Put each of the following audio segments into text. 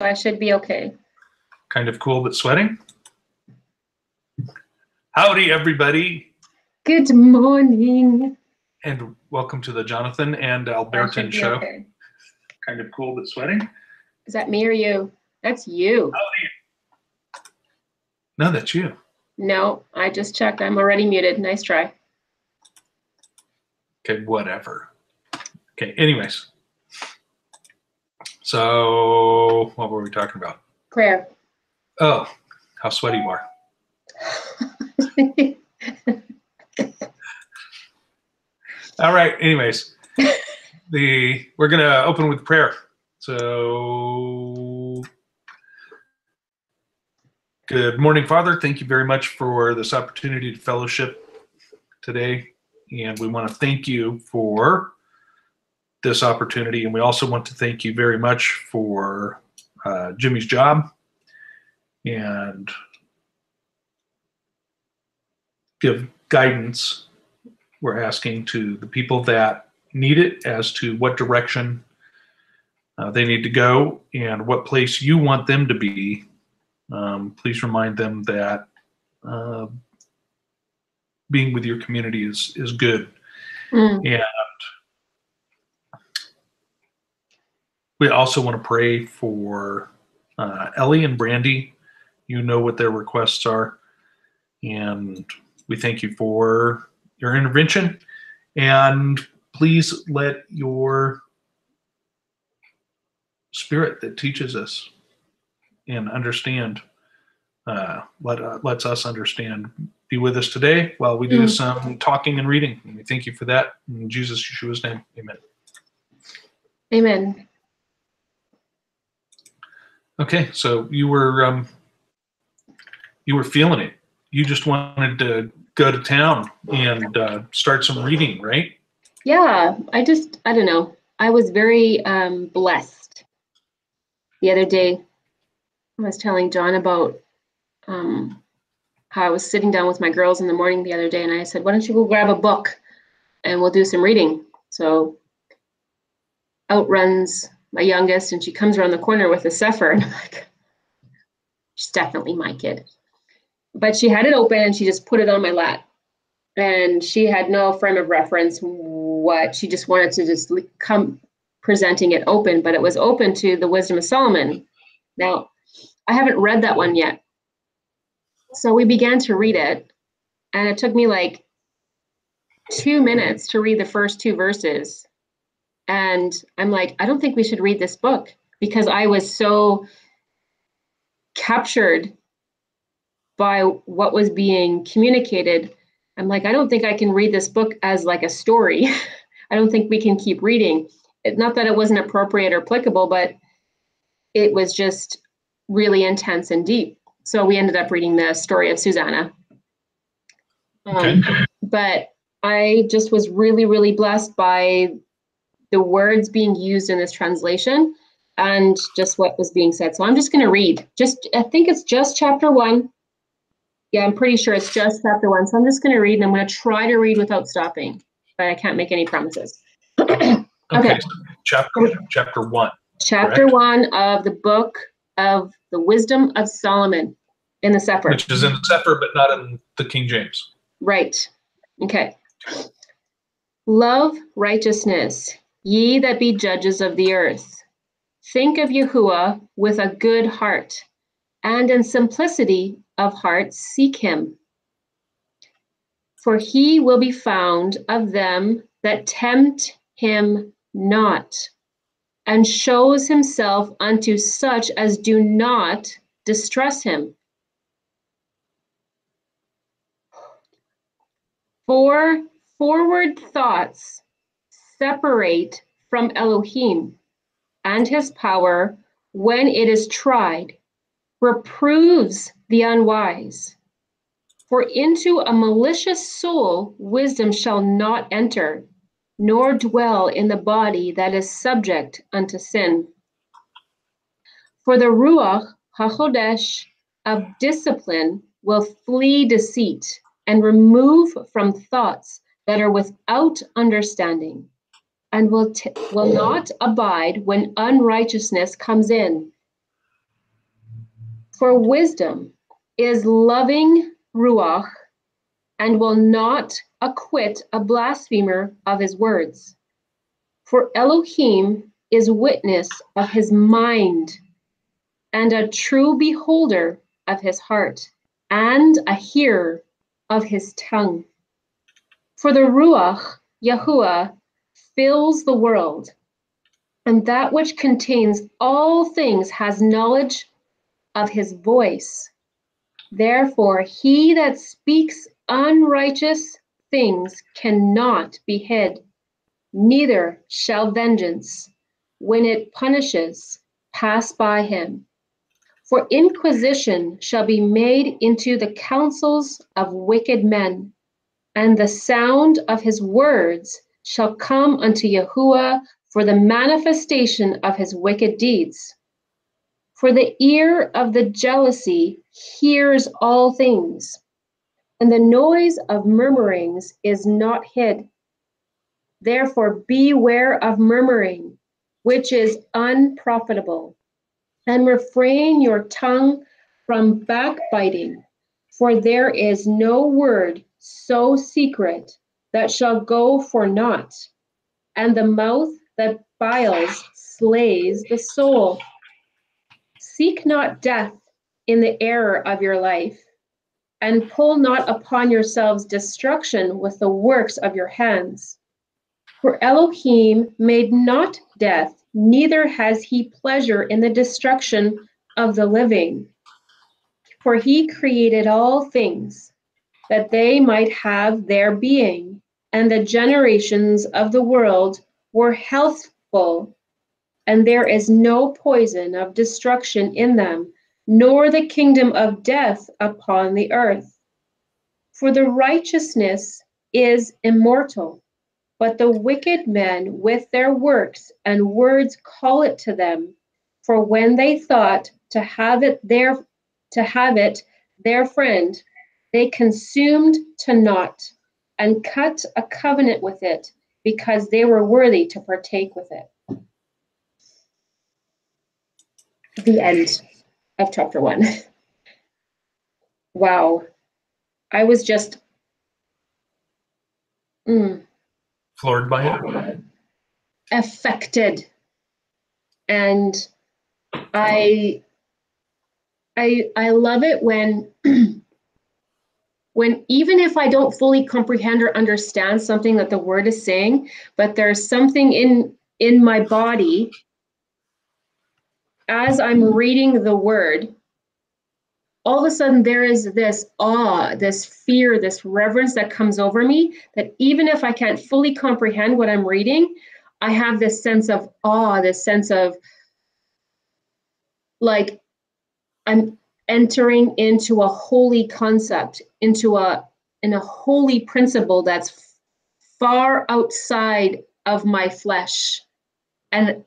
I should be okay. Kind of cool, but sweating. Howdy, everybody. Good morning. And welcome to the Jonathan and Albertan show. Okay. Kind of cool, but sweating. Is that me or you? That's you. Howdy. No, that's you. No, I just checked. I'm already muted. Nice try. Okay, whatever. Okay, anyways. So, what were we talking about? Prayer. Oh, how sweaty you are. All right, anyways. We're going to open with prayer. So, good morning, Father. Thank you very much for this opportunity to fellowship today. And we want to thank you for this opportunity. And we also want to thank you very much for Jimmy's job and give guidance, we're asking, to the people that need it as to what direction they need to go and what place you want them to be. Please remind them that being with your community is good. And we also want to pray for Ellie and Brandy. You know what their requests are. And we thank you for your intervention. And please let your spirit that teaches us and understand, lets us understand, be with us today while we do some talking and reading. And we thank you for that. In Jesus Yeshua's name, amen. Amen. Okay, so you were feeling it. You just wanted to go to town and start some reading, right? Yeah, I don't know. I was very blessed. The other day, I was telling John about how I was sitting down with my girls in the morning the other day, and I said, why don't you go grab a book and we'll do some reading? So out runs my youngest, and she comes around the corner with a Sefer, and I'm like, she's definitely my kid. But she had it open and she just put it on my lap. And she had no frame of reference what she just wanted to just come presenting it open, but it was open to the Wisdom of Solomon. Now, I haven't read that one yet. So we began to read it, and it took me like 2 minutes to read the first 2 verses. And I'm like, I don't think we should read this book, because I was so captured by what was being communicated. I'm like, I don't think I can read this book as like a story. I don't think we can keep reading. Not that it wasn't appropriate or applicable, but it was just really intense and deep. So we ended up reading the story of Susanna. Okay. But I just was really, really blessed by the words being used in this translation and just what was being said. So I'm just going to read. I think it's just chapter 1. Yeah, I'm pretty sure it's just chapter 1. So I'm just going to read, and I'm going to try to read without stopping, but I can't make any promises. Okay. So chapter 1. Chapter correct? 1 of the book of the Wisdom of Solomon in the Sefer. Which is in the Sefer, but not in the King James. Right. Okay. Love righteousness, ye that be judges of the earth. Think of Yahuwah with a good heart, and in simplicity of heart seek him. For he will be found of them that tempt him not, and shows himself unto such as do not distress him. For forward thoughts separate from Elohim, and his power, when it is tried, reproves the unwise. For into a malicious soul wisdom shall not enter, nor dwell in the body that is subject unto sin. For the Ruach HaChodesh of discipline will flee deceit, and remove from thoughts that are without understanding, and will not abide when unrighteousness comes in, For wisdom is loving ruach and will not acquit a blasphemer of his words. For Elohim is witness of his mind and a true beholder of his heart and a hearer of his tongue. For the ruach, Yahuwah, fills the world, and that which contains all things has knowledge of his voice. Therefore, he that speaks unrighteous things cannot be hid, neither shall vengeance, when it punishes, pass by him. For inquisition shall be made into the counsels of wicked men, and the sound of his words shall come unto Yahuwah for the manifestation of his wicked deeds. For the ear of the jealousy hears all things, and the noise of murmurings is not hid. Therefore beware of murmuring, which is unprofitable, and refrain your tongue from backbiting, for there is no word so secret that shall go for naught, and the mouth that biles slays the soul. Seek not death in the error of your life, and pull not upon yourselves destruction with the works of your hands. For Elohim made not death, neither has he pleasure in the destruction of the living. For he created all things, that they might have their being, and the generations of the world were healthful, and there is no poison of destruction in them, nor the kingdom of death upon the earth. For the righteousness is immortal, but the wicked men with their works and words call it to them. For when they thought to have it their friend, they consumed to naught and cut a covenant with it, because they were worthy to partake with it. The end of chapter 1. Wow. I was just floored by it, affected. And I love it when when even if I don't fully comprehend or understand something that the word is saying, but there's something in my body as I'm reading the word, all of a sudden there is this awe, this fear, this reverence that comes over me, that even if I can't fully comprehend what I'm reading, I have this sense of awe, this sense of like I'm entering into a holy concept, into a holy principle that's far outside of my flesh. And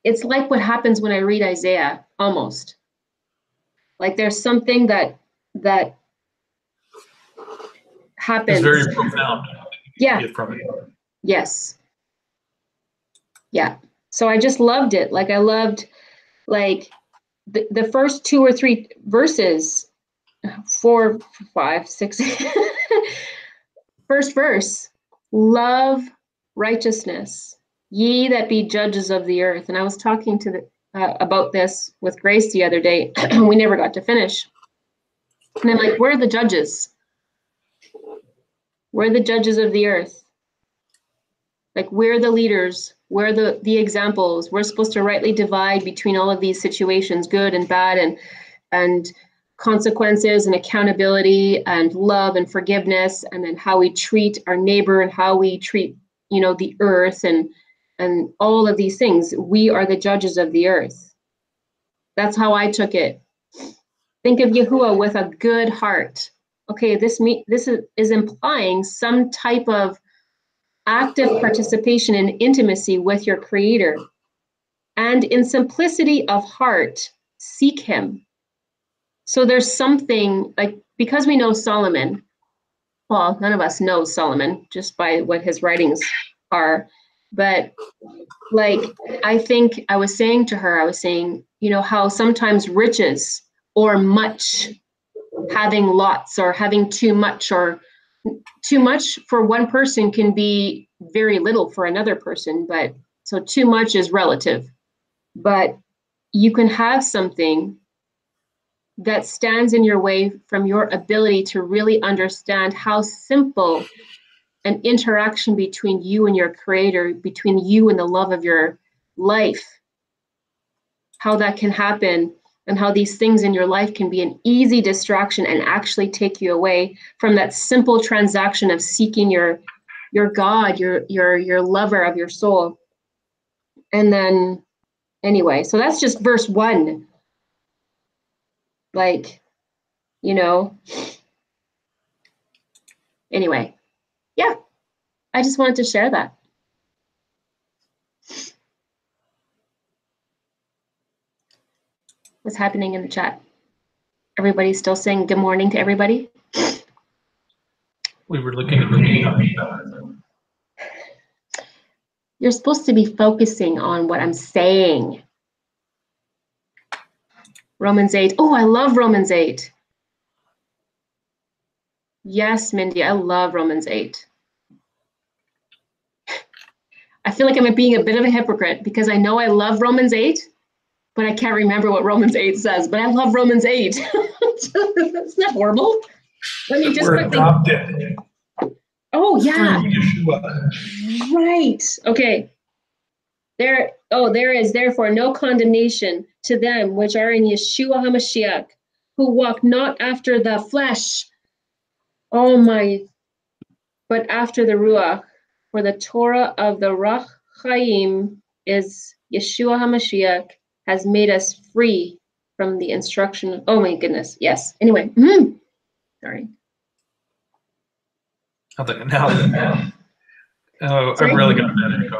it's like what happens when I read Isaiah, almost. Like there's something that happens. It's very profound. Yeah. Get from it. Yes. Yeah. So I just loved it. Like I loved like the first 2 or 3 verses, 4, 5, 6. First verse, love righteousness, ye that be judges of the earth. And I was talking to about this with Grace the other day. We never got to finish. And I'm like, where are the judges? We're the judges of the earth. Like we're the leaders. We're the examples. We're supposed to rightly divide between all of these situations, good and bad, and consequences and accountability and love and forgiveness, and then how we treat our neighbor and how we treat, the earth and all of these things. We are the judges of the earth. That's how I took it. Think of Yahuwah with a good heart. Okay, this is implying some type of active participation and intimacy with your creator. And in simplicity of heart, seek him. So there's something like, because we know Solomon, well, none of us know Solomon just by what his writings are, But like, I think I was saying to her, you know, how sometimes riches or much, having lots or having too much for one person can be very little for another person. But so too much is relative. But you can have something that stands in your way from your ability to really understand how simple an interaction between you and your creator, between you and the love of your life, how that can happen, and how these things in your life can be an easy distraction and actually take you away from that simple transaction of seeking your God, your lover of your soul. And then anyway, so that's just verse 1. Like, you know, anyway, yeah, I just wanted to share that. What's happening in the chat? Everybody's still saying good morning to everybody? We were looking at the You're supposed to be focusing on what I'm saying. Romans 8. Oh, I love Romans 8. Yes, Mindy, I love Romans 8. I feel like I'm being a bit of a hypocrite because I know I love Romans 8, but I can't remember what Romans 8 says, but I love Romans 8. That's not horrible. Let me just we're adopted. Oh, yeah. Through Yeshua. Right. Okay. There is therefore no condemnation to them which are in Yeshua HaMashiach, who walk not after the flesh, but after the Ruach. For the Torah of the Ruach Chaim is Yeshua HaMashiach, has made us free from the instruction. Oh my goodness. Yes. Anyway. Sorry. Now. Oh, I've really got that echo.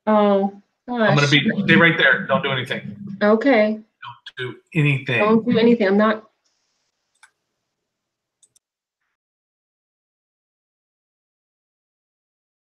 Oh, gosh. I'm going to stay right there. Don't do anything. Okay. Don't do anything. Don't do anything. I'm not